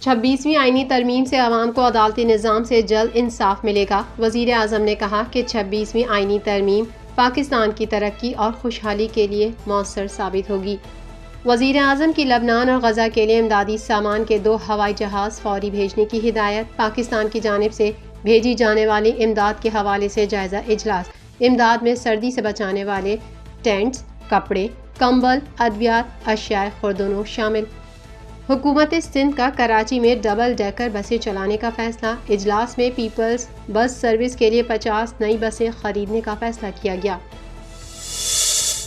26ویں آئینی ترمیم سے عوام کو عدالتی نظام سے جلد انصاف ملے گا۔ وزیر اعظم نے کہا کہ 26ویں آئینی ترمیم پاکستان کی ترقی اور خوشحالی کے لیے مؤثر ثابت ہوگی۔ وزیر اعظم کی لبنان اور غزہ کے لیے امدادی سامان کے 2 ہوائی جہاز فوری بھیجنے کی ہدایت۔ پاکستان کی جانب سے بھیجی جانے والی امداد کے حوالے سے جائزہ اجلاس۔ امداد میں سردی سے بچانے والے ٹینٹس، کپڑے، کمبل، ادویات، اشیاء خوردونوش شامل۔ حکومت سندھ کا کراچی میں ڈبل ڈیکر بسیں چلانے کا فیصلہ۔ اجلاس میں پیپلز بس سروس کے لیے 50 نئی بسیں خریدنے کا فیصلہ کیا گیا۔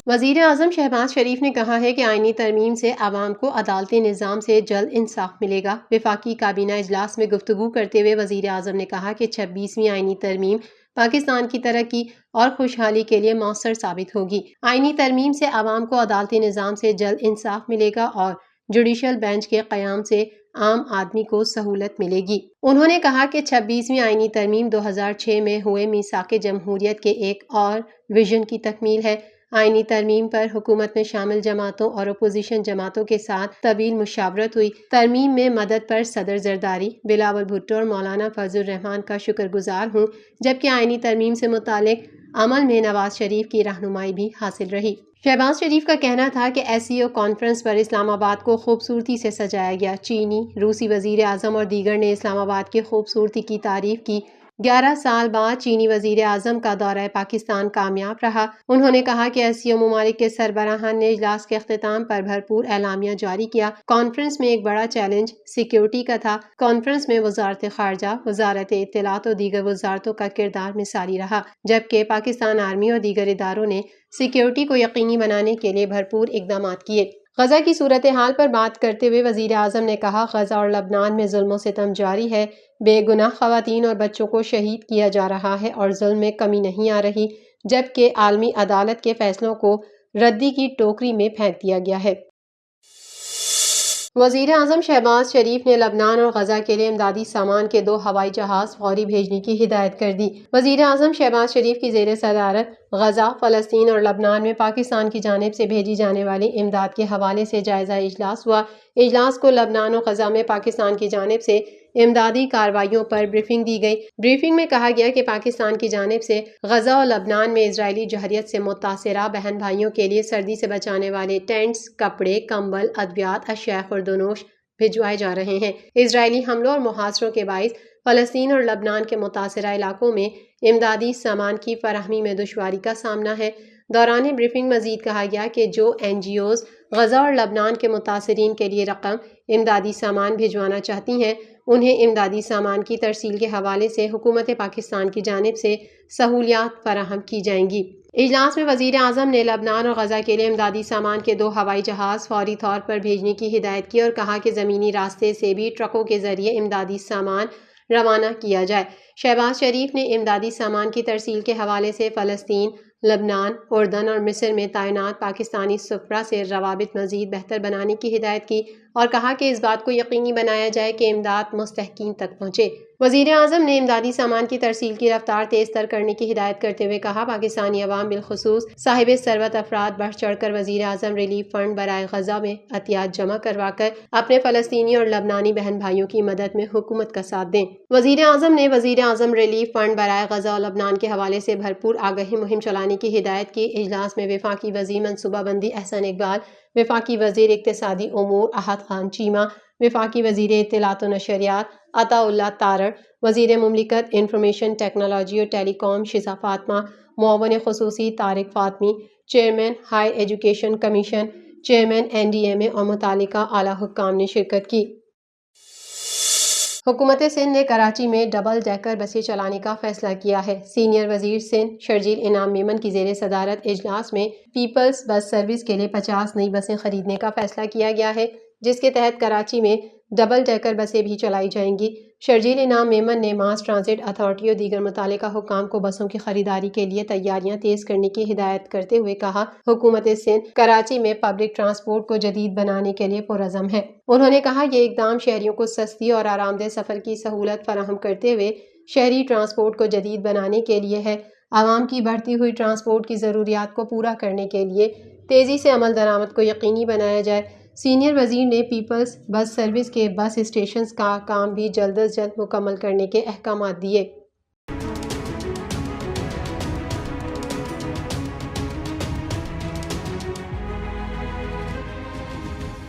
وزیر اعظم شہباز شریف نے کہا ہے کہ آئینی ترمیم سے عوام کو عدالتی نظام سے جلد انصاف ملے گا۔ وفاقی کابینہ اجلاس میں گفتگو کرتے ہوئے وزیر اعظم نے کہا کہ 26ویں آئینی ترمیم پاکستان کی ترقی اور خوشحالی کے لیے مؤثر ثابت ہوگی۔ آئینی ترمیم سے عوام کو عدالتی نظام سے جلد انصاف ملے گا اور جوڈیشل بینچ کے قیام سے عام آدمی کو سہولت ملے گی۔ انہوں نے کہا کہ 26ویں آئینی ترمیم 2006 میں ہوئے میثاق جمہوریت کے ایک اور ویژن کی تکمیل ہے۔ آئینی ترمیم پر حکومت میں شامل جماعتوں اور اپوزیشن جماعتوں کے ساتھ طویل مشاورت ہوئی۔ ترمیم میں مدد پر صدر زرداری، بلاول بھٹو اور مولانا فضل الرحمان کا شکر گزار ہوں، جبکہ آئینی ترمیم سے متعلق عمل میں نواز شریف کی رہنمائی بھی حاصل رہی۔ شہباز شریف کا کہنا تھا کہ SCO کانفرنس پر اسلام آباد کو خوبصورتی سے سجایا گیا۔ چینی، روسی وزیر اعظم اور دیگر نے اسلام آباد کی خوبصورتی کی تعریف کی۔ 11 سال بعد چینی وزیر اعظم کا دورہ پاکستان کامیاب رہا۔ انہوں نے کہا کہ SCO ممالک کے سربراہان نے اجلاس کے اختتام پر بھرپور اعلامیہ جاری کیا۔ کانفرنس میں ایک بڑا چیلنج سیکیورٹی کا تھا۔ کانفرنس میں وزارت خارجہ، وزارت اطلاعات اور دیگر وزارتوں کا کردار مثالی رہا، جبکہ پاکستان آرمی اور دیگر اداروں نے سیکیورٹی کو یقینی بنانے کے لیے بھرپور اقدامات کیے۔ غزہ کی صورتحال پر بات کرتے ہوئے وزیر اعظم نے کہا، غزہ اور لبنان میں ظلم و ستم جاری ہے، بے گناہ خواتین اور بچوں کو شہید کیا جا رہا ہے اور ظلم میں کمی نہیں آ رہی، جبکہ عالمی عدالت کے فیصلوں کو ردی کی ٹوکری میں پھینک دیا گیا ہے۔ وزیر اعظم شہباز شریف نے لبنان اور غزہ کے لیے امدادی سامان کے 2 ہوائی جہاز فوری بھیجنے کی ہدایت کر دی۔ وزیر اعظم شہباز شریف کی زیر صدارت غزہ، فلسطین اور لبنان میں پاکستان کی جانب سے بھیجی جانے والی امداد کے حوالے سے جائزہ اجلاس ہوا۔ اجلاس کو لبنان اور غزہ میں پاکستان کی جانب سے امدادی کارروائیوں پر بریفنگ دی گئی۔ بریفنگ میں کہا گیا کہ پاکستان کی جانب سے غزہ اور لبنان میں اسرائیلی جوہریت سے متاثرہ بہن بھائیوں کے لیے سردی سے بچانے والے ٹینٹس، کپڑے، کمبل، ادویات، اشیاء خوردونوش بھجوائے جا رہے ہیں۔ اسرائیلی حملوں اور محاصروں کے باعث فلسطین اور لبنان کے متاثرہ علاقوں میں امدادی سامان کی فراہمی میں دشواری کا سامنا ہے۔ دوران بریفنگ مزید کہا گیا کہ جو NGOs غزہ اور لبنان کے متاثرین کے لیے رقم امدادی سامان بھجوانا چاہتی ہیں، انہیں امدادی سامان کی ترسیل کے حوالے سے حکومت پاکستان کی جانب سے سہولیات فراہم کی جائیں گی۔ اجلاس میں وزیر اعظم نے لبنان اور غزہ کے لیے امدادی سامان کے 2 ہوائی جہاز فوری طور پر بھیجنے کی ہدایت کی اور کہا کہ زمینی راستے سے بھی ٹرکوں کے ذریعے امدادی سامان روانہ کیا جائے۔ شہباز شریف نے امدادی سامان کی ترسیل کے حوالے سے فلسطین، لبنان، اردن اور مصر میں تعینات پاکستانی سفراء سے روابط مزید بہتر بنانے کی ہدایت کی اور کہا کہ اس بات کو یقینی بنایا جائے کہ امداد مستحقین تک پہنچے۔ وزیر اعظم نے امدادی سامان کی ترسیل کی رفتار تیز تر کرنے کی ہدایت کرتے ہوئے کہا، پاکستانی عوام بالخصوص صاحب ثروت افراد بڑھ چڑھ کر وزیر اعظم ریلیف فنڈ برائے غزہ میں عطیات جمع کروا کر اپنے فلسطینی اور لبنانی بہن بھائیوں کی مدد میں حکومت کا ساتھ دیں۔ وزیر اعظم نے وزیر اعظم ریلیف فنڈ برائے غزہ اور لبنان کے حوالے سے بھرپور آگہی مہم چلانے کی ہدایت کی۔ اجلاس میں وفاقی وزیر منصوبہ بندی احسن اقبال، وفاقی وزیر اقتصادی امور احد خان چیمہ، وفاقی وزیر اطلاعات و نشریات عطا اللہ تارڑ، وزیر مملکت انفارمیشن ٹیکنالوجی اور ٹیلی کام شزا فاطمہ، معاون خصوصی Tariq Fatemi, chairman high education commission, chairman NDMA اور متعلقہ اعلیٰ حکام نے شرکت کی۔ حکومت سندھ نے کراچی میں ڈبل ڈیکر بسیں چلانے کا فیصلہ کیا ہے۔ سینئر وزیر سندھ شرجیل انعام میمن کی زیر صدارت اجلاس میں پیپلز بس سروس کے لیے 50 نئی بسیں خریدنے کا فیصلہ کیا گیا ہے، جس کے تحت کراچی میں ڈبل ڈیکر بسیں بھی چلائی جائیں گی۔ شرجیل انعام میمن نے ماس ٹرانزٹ اتھارٹی اور دیگر متعلقہ حکام کو بسوں کی خریداری کے لیے تیاریاں تیز کرنے کی ہدایت کرتے ہوئے کہا، حکومت سندھ کراچی میں پبلک ٹرانسپورٹ کو جدید بنانے کے لیے پرعزم ہے۔ انہوں نے کہا، یہ اقدام شہریوں کو سستی اور آرام دہ سفر کی سہولت فراہم کرتے ہوئے شہری ٹرانسپورٹ کو جدید بنانے کے لیے ہے۔ عوام کی بڑھتی ہوئی ٹرانسپورٹ کی ضروریات کو پورا کرنے کے لیے تیزی سے عمل درآمد کو یقینی بنایا جائے۔ سینئر وزیر نے پیپلز بس سروس کے بس اسٹیشنز کا کام بھی جلد از جلد مکمل کرنے کے احکامات دیے۔